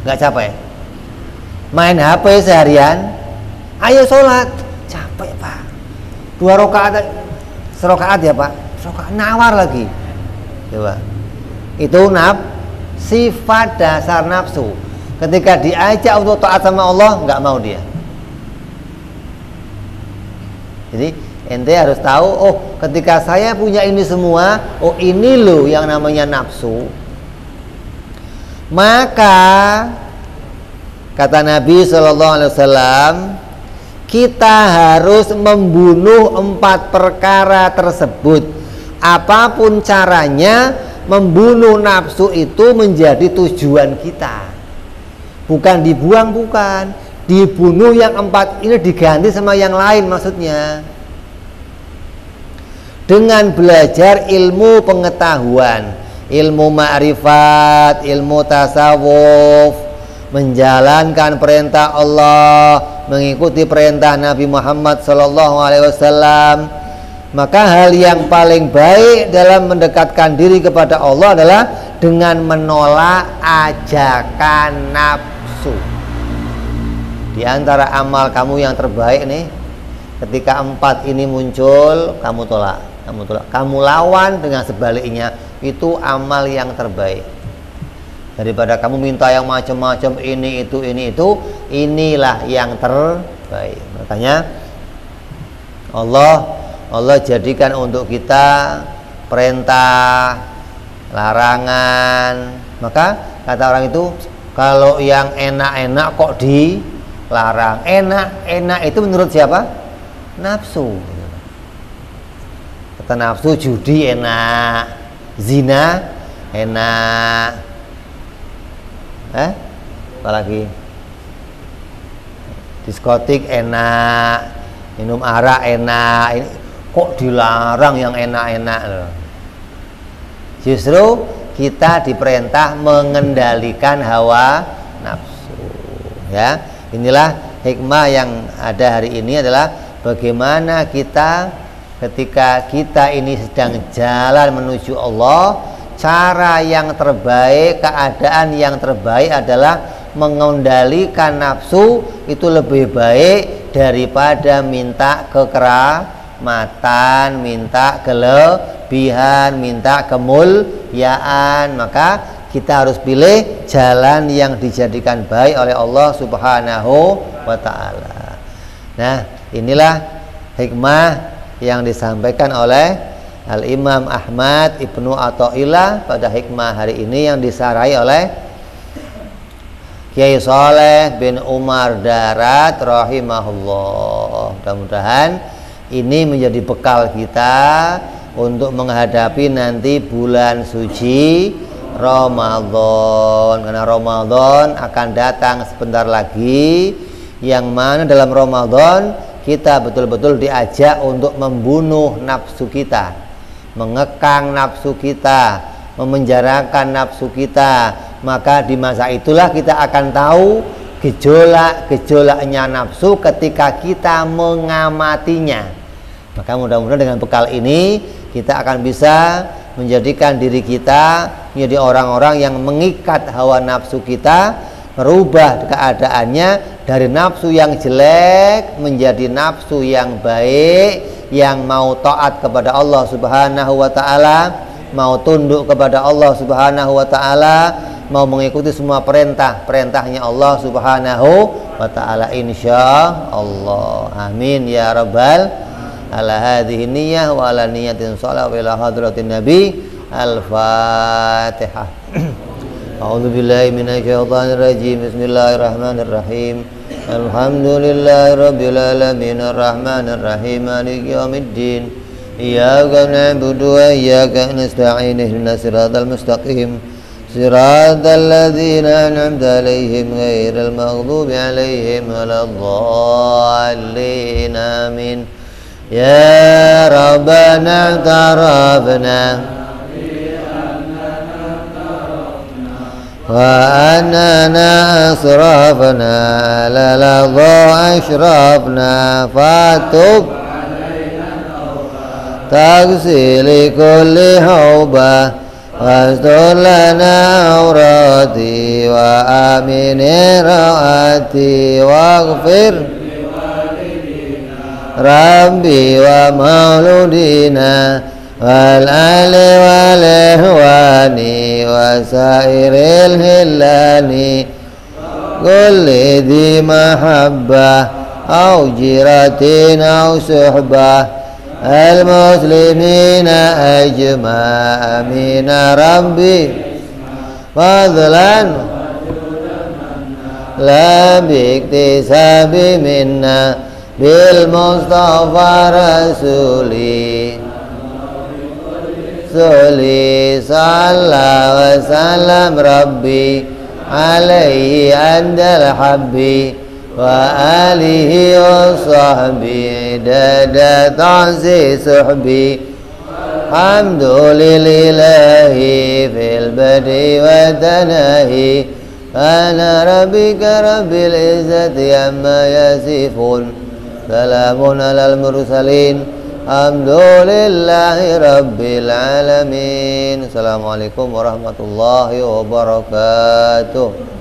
nggak capek, main HP seharian, ayo sholat, capek pak. 2 rakaat, serokaat ya pak, serokaat nawar lagi. Coba itu sifat dasar nafsu. Ketika diajak untuk taat sama Allah, nggak mau dia. Jadi ente harus tahu, oh ketika saya punya ini semua, oh ini loh yang namanya nafsu. Maka kata Nabi SAW, kita harus membunuh 4 perkara tersebut. Apapun caranya, membunuh nafsu itu menjadi tujuan kita. Bukan dibuang, bukan. Dibunuh yang 4 ini, diganti sama yang lain maksudnya. Dengan belajar ilmu pengetahuan, ilmu ma'rifat, ilmu tasawuf, menjalankan perintah Allah, mengikuti perintah Nabi Muhammad SAW, maka hal yang paling baik dalam mendekatkan diri kepada Allah adalah dengan menolak ajakan nafsu. Di antara amal kamu yang terbaik nih, ketika 4 ini muncul, kamu tolak, kamu lawan dengan sebaliknya. Itu amal yang terbaik. Daripada kamu minta yang macam-macam, ini itu, inilah yang terbaik. Makanya Allah jadikan untuk kita perintah, larangan. Maka kata orang itu, kalau yang enak-enak kok dilarang. Enak itu menurut siapa? Nafsu. Kata nafsu, judi enak, zina enak, apalagi diskotik enak, minum arak enak. Ini kok dilarang yang enak-enak loh. Justru kita diperintah mengendalikan hawa nafsu. Ya, inilah hikmah yang ada hari ini, adalah bagaimana kita ketika kita ini sedang jalan menuju Allah, cara yang terbaik, keadaan yang terbaik adalah mengendalikan nafsu. Itu lebih baik daripada minta kekeramatan, minta kelebihan, minta kemuliaan, maka kita harus pilih jalan yang dijadikan baik oleh Allah Subhanahu wa ta'ala. Nah, inilah hikmah yang disampaikan oleh Al-Imam Ahmad Ibnu Athaillah pada hikmah hari ini yang disarai oleh Kiai Saleh bin Umar Darat rahimahullah. Mudah-mudahan ini menjadi bekal kita untuk menghadapi nanti bulan suci Ramadan, karena Ramadan akan datang sebentar lagi, yang mana dalam Ramadan kita betul-betul diajak untuk membunuh nafsu kita, mengekang nafsu kita, memenjarakan nafsu kita. Maka di masa itulah kita akan tahu gejolak-gejolaknya nafsu ketika kita mengamatinya. Maka mudah-mudahan dengan bekal ini kita akan bisa menjadikan diri kita menjadi orang-orang yang mengikat hawa nafsu kita, merubah keadaannya dari nafsu yang jelek menjadi nafsu yang baik, yang mau taat kepada Allah Subhanahu wa ta'ala, mau tunduk kepada Allah Subhanahu wa ta'ala, mau mengikuti semua perintahnya Allah Subhanahu wa ta'ala, insyaallah. Amin ya rabbal ala hadhihi niyyah wa ala niyatin shalah wa ila hadratin nabi. Al-Fatihah. A'udzu billahi minasyaitonir rajim. Bismillahirrahmanirrahim. Alhamdulillahi rabbil alamin arrahmanir rahim maliki yaumiddin. Iyyaka na'budu wa iyyaka nasta'in ihdinas siratal mustaqim. Siratal ladzina an'amta 'alaihim ghairil maghdubi 'alaihim waladdallin. Amin. Ya Rabbana tarafna wa annana asrafna laladha ashrafna fatub tagsili kulli hawba wastur lana awrati wa amini ra'ati waghfir Rabbi wa mauludina wal ali wal ihwani wa sairil hilani kulli di mahabbah au jiratin au suhbah al muslimina ajma' amina Rabbi fadlan la biktisabi minna bil Mustafa Rasuli Suli Sallallahu wa sallam Rabbi alaihi andal habbi wa alihi wa sahbi dada ta'zi suhbi hamdulillahi fil badi wa tanahi ana rabbika rabbil izzati amma yasifun salamun alal mursalin alhamdulillahi rabbil alamin. Assalamualaikum warahmatullahi wabarakatuh.